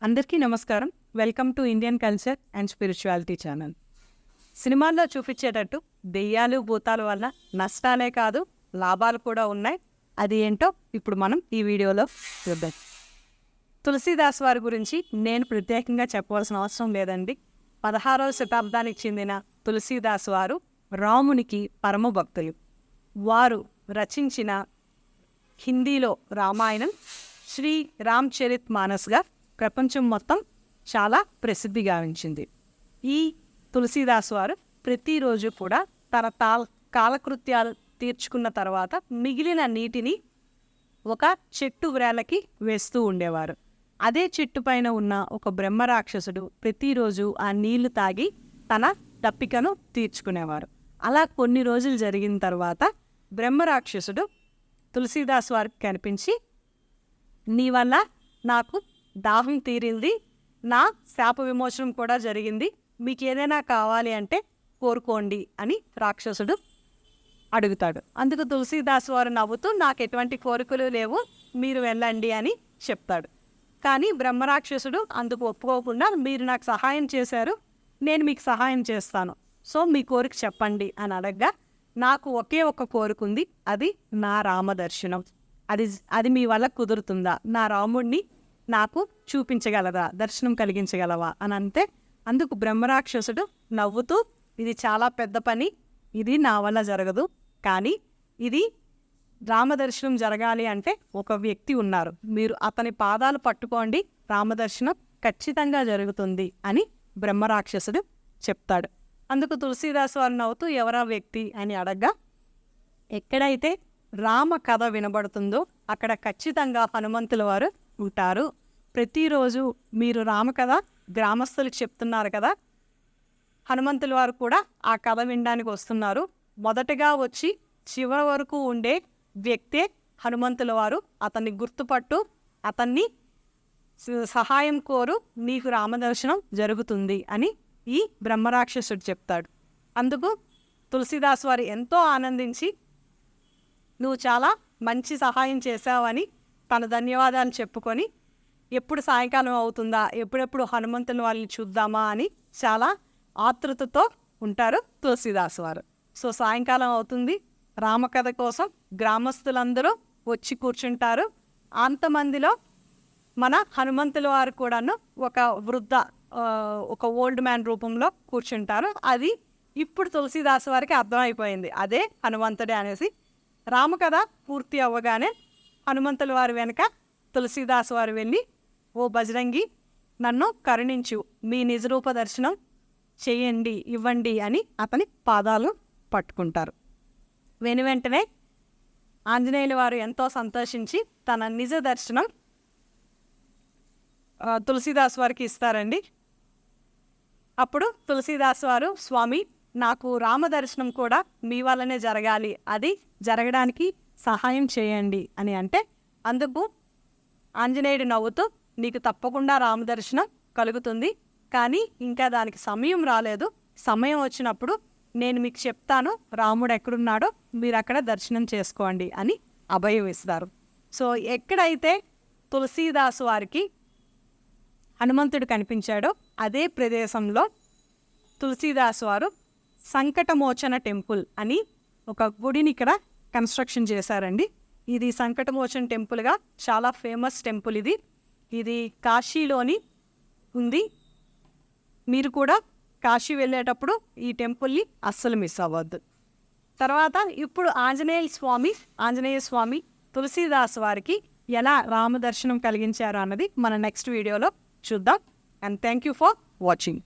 అందరికీ నమస్కారం. Welcome to Indian culture and spirituality channel. సినిమాల్లో చూపించేటట్టు దెయ్యాలు భూతాల వల్ల నష్టాలే కాదు లాభాలు కూడా ఉన్నాయి. అది ఏంటో ఇప్పుడు మనం ఈ వీడియోలో చూద్దాం. తులసీదాస్ వారి గురించి నేను ప్రత్యేకంగా చెప్పవలసిన అవసరం లేదండి. 16వ శతాబ్దానికి చెందిన తులసీదాస్ వారు రామునికి పరమ భక్తులు. వారు రచించిన హిందీలో రామాయణం శ్రీ రామచరిత్ మానస్గా ప్రపంచం మొత్తం చాలా ప్రసిద్ధి గావించింది. ఈ తులసీదాస్ వారు ప్రతిరోజు కూడా తన కాలకృత్యాలు తీర్చుకున్న తర్వాత మిగిలిన నీటిని ఒక చెట్టు వ్రేలకి వేస్తూ ఉండేవారు. అదే చెట్టు పైన ఉన్న ఒక బ్రహ్మరాక్షసుడు ప్రతిరోజు ఆ నీళ్లు తాగి తన దప్పికను తీర్చుకునేవారు. అలా కొన్ని రోజులు జరిగిన తర్వాత బ్రహ్మరాక్షసుడు తులసీదాస్ వారికి కనిపించి, నీ వల్ల నాకు దాహం తీరింది, నా శాప విమోచనం కూడా జరిగింది, మీకు ఏదైనా కావాలి అంటే కోరుకోండి అని రాక్షసుడు అడుగుతాడు. అందుకు తులసీదాస్ వారు నవ్వుతూ, నాకు ఎటువంటి కోరికలు లేవు, మీరు వెళ్ళండి అని చెప్తాడు. కానీ బ్రహ్మరాక్షసుడు అందుకు ఒప్పుకోకుండా, మీరు నాకు సహాయం చేశారు, నేను మీకు సహాయం చేస్తాను, సో మీ కోరిక చెప్పండి అని అడగగా, నాకు ఒకే ఒక్క కోరిక ఉంది, అది నా రామదర్శనం. అది మీ వల్ల కుదురుతుందా? నా రాముడిని నాకు చూపించగలరా, దర్శనం కలిగించగలవా అని అంతే. అందుకు బ్రహ్మరాక్షసుడు నవ్వుతూ, ఇది చాలా పెద్ద పని, ఇది నా వల్ల జరగదు, కానీ ఇది రామదర్శనం జరగాలి అంటే ఒక వ్యక్తి ఉన్నారు, మీరు అతని పాదాలు పట్టుకోండి, రామదర్శనం ఖచ్చితంగా జరుగుతుంది అని బ్రహ్మరాక్షసుడు చెప్తాడు. అందుకు తులసీదాస్ వారు నవ్వుతూ, ఎవరా వ్యక్తి అని అడగగా, ఎక్కడైతే రామ కథ వినబడుతుందో అక్కడ ఖచ్చితంగా హనుమంతుల వారు ఉంటారు. ప్రతిరోజు మీరు రామకథ గ్రామస్తులకు చెప్తున్నారు కదా, హనుమంతుల వారు కూడా ఆ కథ వినడానికి వస్తున్నారు. మొదటగా వచ్చి చివరి వరకు ఉండే వ్యక్తే హనుమంతుల వారు. అతన్ని గుర్తుపట్టు, అతన్ని సహాయం కోరు, నీకు రామదర్శనం జరుగుతుంది అని ఈ బ్రహ్మరాక్షసుడు చెప్తాడు. అందుకు తులసీదాస్ వారు ఎంతో ఆనందించి, నువ్వు చాలా మంచి సహాయం చేశావని తన ధన్యవాదాలు చెప్పుకొని, ఎప్పుడు సాయంకాలం అవుతుందా, ఎప్పుడెప్పుడు హనుమంతుల వాళ్ళని చూద్దామా అని చాలా ఆతృతతో ఉంటారు తులసీదాస్ వారు. సో సాయంకాలం అవుతుంది, రామకథ కోసం గ్రామస్తులందరూ వచ్చి కూర్చుంటారు. అంతమందిలో మన హనుమంతుల వారు కూడాను ఒక వృద్ధ, ఒక ఓల్డ్ మ్యాన్ రూపంలో కూర్చుంటారు. అది ఇప్పుడు తులసీదాస్ వారికి అర్థమైపోయింది, అదే హనుమంతుడే అనేసి. రామకథ పూర్తి అవ్వగానే హనుమంతుల వారి వెనుక తులసీదాస్ వారు వెళ్ళి, ఓ బజరంగి, నన్ను కరుణించు, మీ నిజరూప దర్శనం చేయండి, ఇవ్వండి అని అతని పాదాలు పట్టుకుంటారు. వెనువెంటనే ఆంజనేయుల వారు ఎంతో సంతోషించి తన నిజ దర్శనం తులసీదాస్ వారికి ఇస్తారండి. అప్పుడు తులసీదాస్ వారు, స్వామి, నాకు రామదర్శనం కూడా మీ వల్లనే జరగాలి, అది జరగడానికి సహాయం చేయండి అని అంటే, అందుకు ఆంజనేయుడు నవ్వుతూ, నీకు తప్పకుండా రామదర్శనం కలుగుతుంది, కానీ ఇంకా దానికి సమయం రాలేదు, సమయం వచ్చినప్పుడు నేను మీకు చెప్తాను రాముడు ఎక్కడున్నాడో, మీరు అక్కడ దర్శనం చేసుకోండి అని అభయం ఇస్తారు. సో ఎక్కడైతే తులసీదాసు వారికి హనుమంతుడు కనిపించాడో అదే ప్రదేశంలో తులసీదాస్ వారు సంకటమోచన టెంపుల్ అని ఒక గుడిని ఇక్కడ కన్స్ట్రక్షన్ చేశారండి. ఇది సంకటమోచన టెంపుల్గా చాలా ఫేమస్ టెంపుల్. ఇది కాశీలోని ఉంది. మీరు కూడా కాశీ వెళ్ళేటప్పుడు ఈ టెంపుల్ని అస్సలు మిస్ అవ్వద్దు. తర్వాత ఇప్పుడు ఆంజనేయ స్వామి తులసీదాస్ వారికి ఎలా రామదర్శనం కలిగించారు అన్నది మన నెక్స్ట్ వీడియోలో చూద్దాం. And thank you for watching.